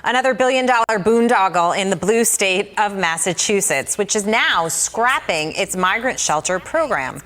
Another billion-dollar boondoggle in the blue state of Massachusetts, which is now scrapping its migrant shelter program.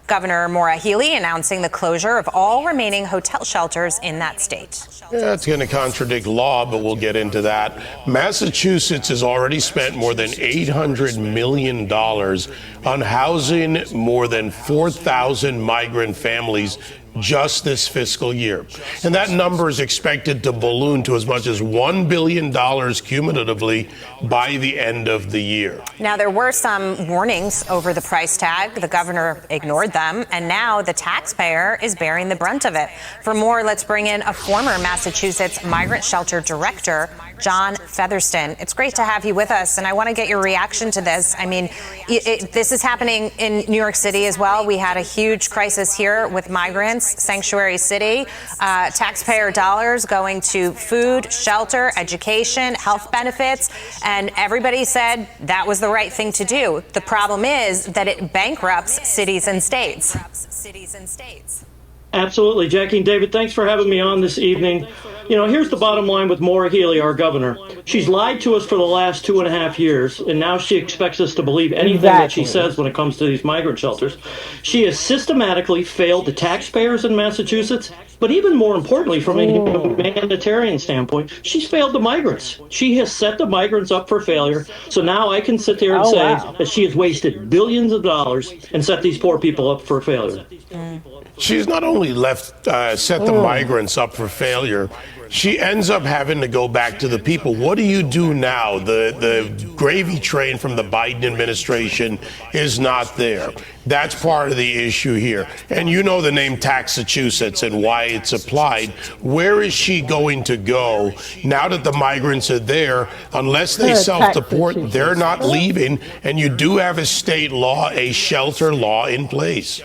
Governor Maura Healey announcing the closure of all remaining hotel shelters in that state. Yeah, it's going to contradict law, but we'll get into that. Massachusetts has already spent more than $800 million on housing more than 4,000 migrant families just this fiscal year. And that number is expected to balloon to as much as $1 billion cumulatively by the end of the year. Now, there were some warnings over the price tag. The governor ignored them, and now the taxpayer is bearing the brunt of it. For more, let's bring in a former Massachusetts migrant shelter director, John Featherston. It's great to have you with us, and I want to get your reaction to this. I mean, this is happening in New York City as well. We had a huge crisis here with migrants. Sanctuary city, taxpayer dollars going to food, shelter, education, health benefits, and everybody said that was the right thing to do. The problem is that it bankrupts cities and states. Absolutely. Jackie and David, thanks for having me on this evening. You know, here's the bottom line with Maura Healey, our governor. She's lied to us for the last 2.5 years, and now she expects us to believe anything that she says when it comes to these migrant shelters. She has systematically failed the taxpayers in Massachusetts, but even more importantly, from a humanitarian standpoint, she's failed the migrants. She has set the migrants up for failure. So now I can sit there and say that she has wasted billions of dollars and set these poor people up for failure. She's not only set the migrants up for failure, she ends up having to go back to the people. What do you do now? The gravy train from the Biden administration is not there. That's part of the issue here. And you know the name Taxachusetts and why it's applied. Where is she going to go now that the migrants are there? Unless they self-deport, they're not leaving. And you do have a state law, a shelter law in place.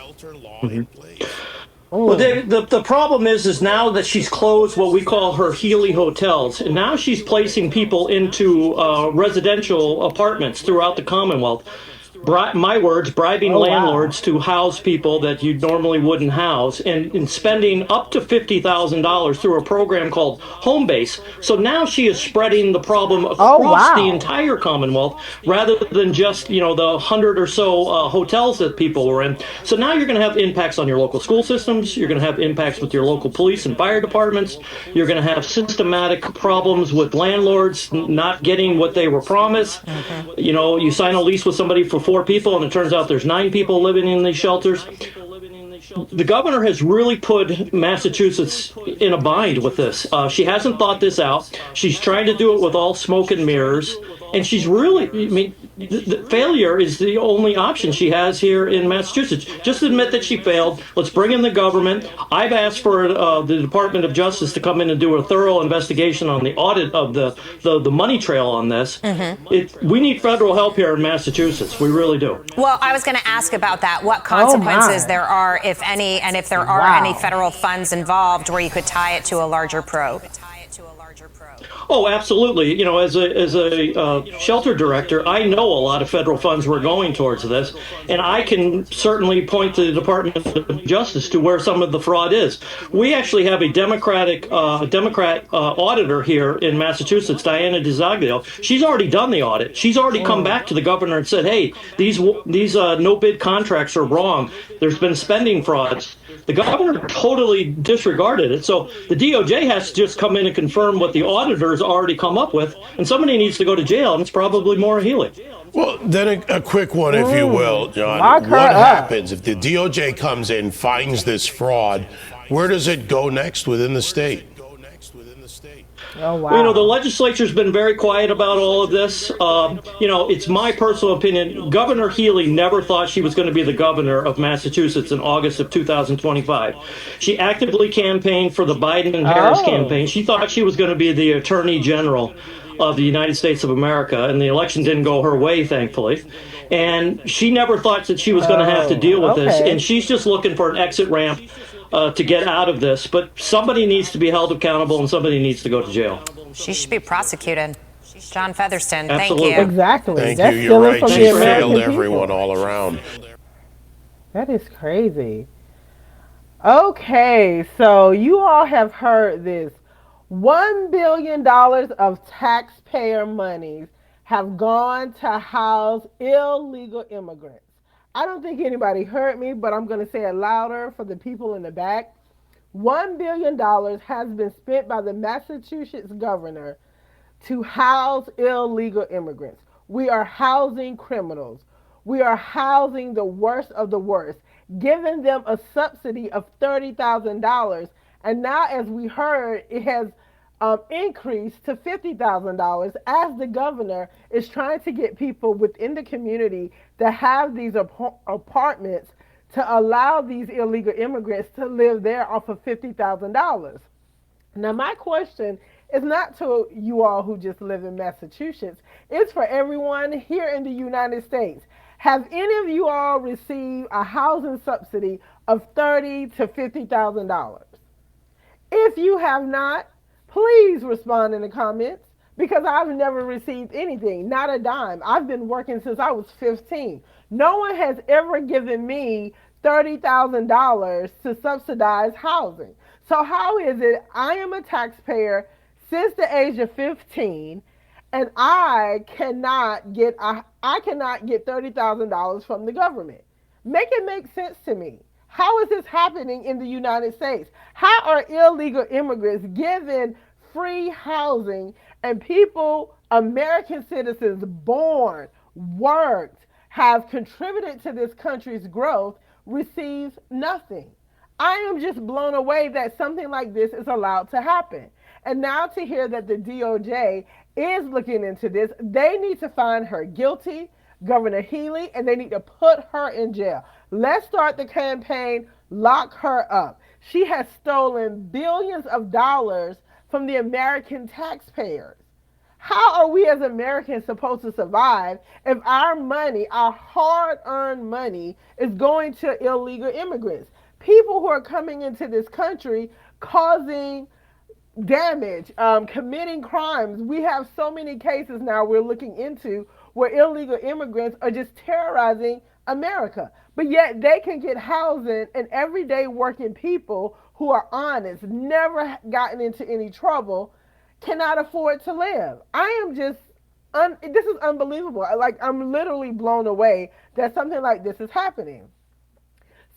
Well, the problem is now that she's closed what we call her Healey hotels, and now she's placing people into residential apartments throughout the Commonwealth. My words, bribing landlords to house people that you normally wouldn't house, and spending up to $50,000 through a program called Home Base. So now she is spreading the problem across the entire Commonwealth rather than just, the 100 or so hotels that people were in. So now you're going to have impacts on your local school systems. You're going to have impacts with your local police and fire departments. You're going to have systematic problems with landlords not getting what they were promised. You sign a lease with somebody for 4 people, and it turns out there's 9 people living in these shelters. The governor has really put Massachusetts in a bind with this. She hasn't thought this out. She's trying to do it with all smoke and mirrors. And she's really, the failure is the only option she has here in Massachusetts. Just admit that she failed. Let's bring in the government. I've asked for the Department of Justice to come in and do a thorough investigation on the audit of the money trail on this. We need federal help here in Massachusetts. We really do. Well, I was going to ask about that. What consequences there are, if any, and if there are any federal funds involved where you could tie it to a larger probe. Oh, absolutely. As a shelter director, I know a lot of federal funds were going towards this, and I can certainly point to the Department of Justice to where some of the fraud is. We actually have a Democrat auditor here in Massachusetts, Diana DiZaglio. She's already done the audit. She's already come back to the governor and said, hey, these no-bid contracts are wrong. There's been spending frauds. The governor totally disregarded it. So the DOJ has to just come in and confirm what the auditors already come up with, and somebody needs to go to jail, and it's probably Maura Healey. Well, then a quick one, if you will, John. What happens if the DOJ comes in, finds this fraud? Where does it go next within the state? Oh, wow. The legislature's been very quiet about all of this. It's my personal opinion. Governor Healey never thought she was going to be the governor of Massachusetts in August of 2025. She actively campaigned for the Biden and Harris campaign. She thought she was going to be the Attorney General of the United States of America, and the election didn't go her way, thankfully. And she never thought that she was going to have to deal with this, and she's just looking for an exit ramp to get out of this. But somebody needs to be held accountable, and somebody needs to go to jail. She should be prosecuted. John Featherston, Absolutely. thank you. Exactly. Thank That's you. You're right. from She the American failed everyone people. all around. That is crazy. Okay, so you all have heard this $1 billion dollars of taxpayer monies have gone to house illegal immigrants. I don't think anybody heard me, but I'm going to say it louder for the people in the back. $1 billion dollars has been spent by the Massachusetts governor to house illegal immigrants. We are housing criminals. We are housing the worst of the worst, giving them a subsidy of $30,000. And now, as we heard, it has increased to $50,000 as the governor is trying to get people within the community that have these apartments to allow these illegal immigrants to live there off of $50,000. Now, my question is not to you all who just live in Massachusetts, it's for everyone here in the United States. Have any of you all received a housing subsidy of $30,000 to $50,000? If you have not, please respond in the comments because I've never received anything, not a dime. I've been working since I was 15. No one has ever given me $30,000 to subsidize housing. So how is it I am a taxpayer since the age of 15 and I cannot get $30,000 from the government? Make it make sense to me. How is this happening in the United States? How are illegal immigrants given free housing and people, American citizens born, worked, have contributed to this country's growth, receive nothing? I am just blown away that something like this is allowed to happen. And now to hear that the DOJ is looking into this, they need to find her guilty, Governor Healey, and they need to put her in jail. Let's start the campaign, lock her up. She has stolen billions of dollars from the American taxpayers. How are we as Americans supposed to survive if our money, our hard-earned money, is going to illegal immigrants? People who are coming into this country causing damage, committing crimes. We have so many cases now we're looking into where illegal immigrants are just terrorizing America. But yet they can get housing, and everyday working people who are honest, never gotten into any trouble, cannot afford to live. I am just, this is unbelievable. Like, I'm literally blown away that something like this is happening.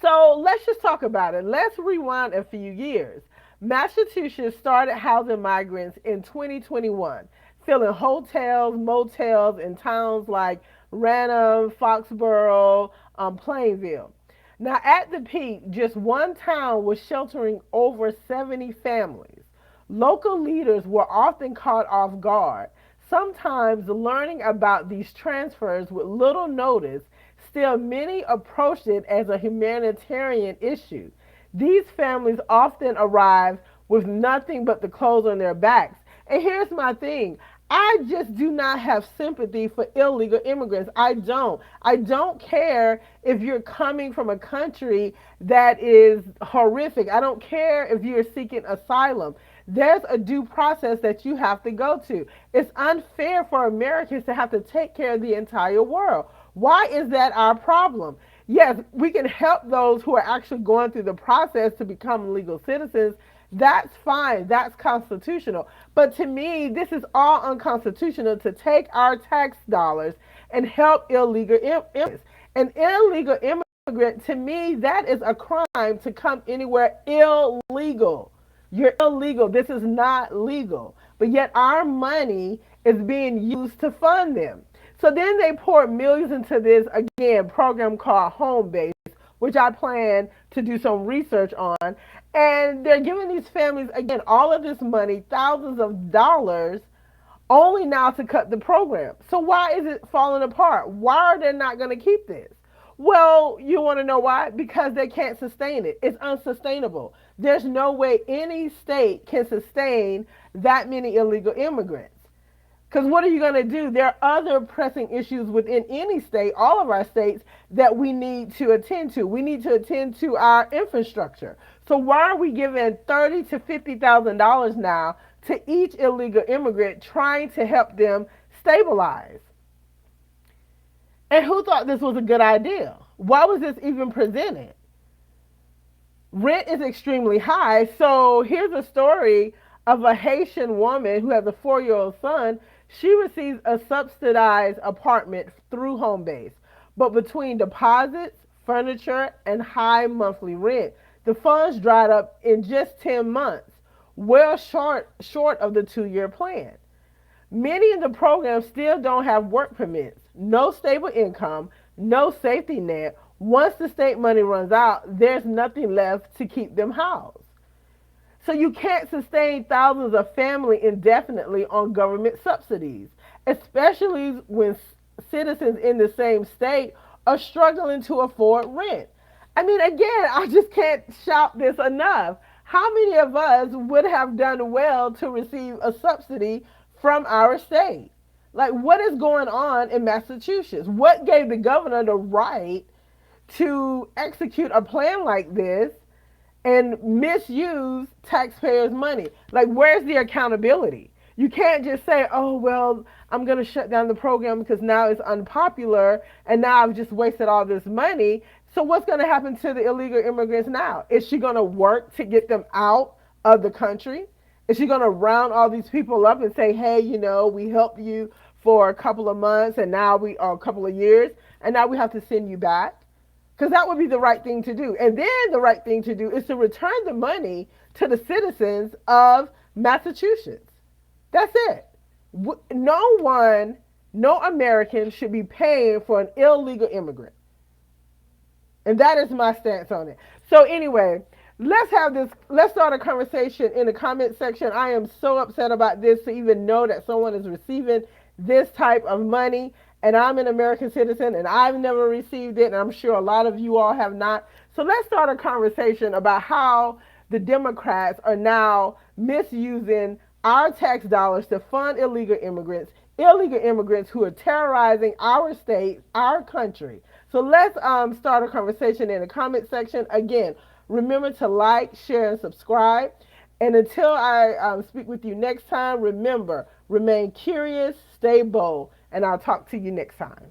So let's just talk about it. Let's rewind a few years. Massachusetts started housing migrants in 2021, filling hotels, motels in towns like Ranham, Foxborough, Plainville. Now, at the peak, just one town was sheltering over 70 families. Local leaders were often caught off guard, sometimes learning about these transfers with little notice. Still, many approached it as a humanitarian issue. These families often arrive with nothing but the clothes on their backs. And here's my thing. I just do not have sympathy for illegal immigrants. I don't. I don't care if you're coming from a country that is horrific. I don't care if you're seeking asylum. There's a due process that you have to go to. It's unfair for Americans to have to take care of the entire world. Why is that our problem? Yes, we can help those who are actually going through the process to become legal citizens. That's fine. That's constitutional. But to me, this is all unconstitutional to take our tax dollars and help illegal immigrants. An illegal immigrant, to me, that is a crime to come anywhere illegal. You're illegal. This is not legal. But yet our money is being used to fund them. So then they poured millions into this, again, program called Home Base, which I plan to do some research on. And they're giving these families, again, all of this money, thousands of dollars, only now to cut the program. So why is it falling apart? Why are they not going to keep this? Well, you want to know why? Because they can't sustain it. It's unsustainable. There's no way any state can sustain that many illegal immigrants. Because what are you going to do? There are other pressing issues within any state, all of our states, that we need to attend to. We need to attend to our infrastructure. So why are we giving $30,000 to $50,000 now to each illegal immigrant trying to help them stabilize? And who thought this was a good idea? Why was this even presented? Rent is extremely high. So here's a story of a Haitian woman who has a 4-year-old son. She receives a subsidized apartment through Homebase. But between deposits, furniture, and high monthly rent, the funds dried up in just 10 months, well short of the 2-year plan. Many of the programs still don't have work permits, no stable income, no safety net. Once the state money runs out, there's nothing left to keep them housed. So you can't sustain thousands of families indefinitely on government subsidies, especially when citizens in the same state are struggling to afford rent. I mean, again, I just can't shout this enough. How many of us would have done well to receive a subsidy from our state? Like, what is going on in Massachusetts? What gave the governor the right to execute a plan like this and misuse taxpayers' money? Like, where's the accountability? You can't just say, oh, well, I'm going to shut down the program because now it's unpopular and now I've just wasted all this money. So what's going to happen to the illegal immigrants now? Is she going to work to get them out of the country? Is she going to round all these people up and say, hey, you know, we helped you for a couple of months and now or a couple of years, and now we have to send you back? Because that would be the right thing to do. And then the right thing to do is to return the money to the citizens of Massachusetts. That's it. No American should be paying for an illegal immigrant. And that is my stance on it. So anyway, let's start a conversation in the comment section. I am so upset about this to even know that someone is receiving this type of money. And I'm an American citizen and I've never received it. And I'm sure a lot of you all have not. So let's start a conversation about how the Democrats are now misusing our tax dollars to fund illegal immigrants who are terrorizing our state, our country. So let's start a conversation in the comment section. Again, remember to like, share, and subscribe. And until I speak with you next time, remember, remain curious, stay bold, and I'll talk to you next time.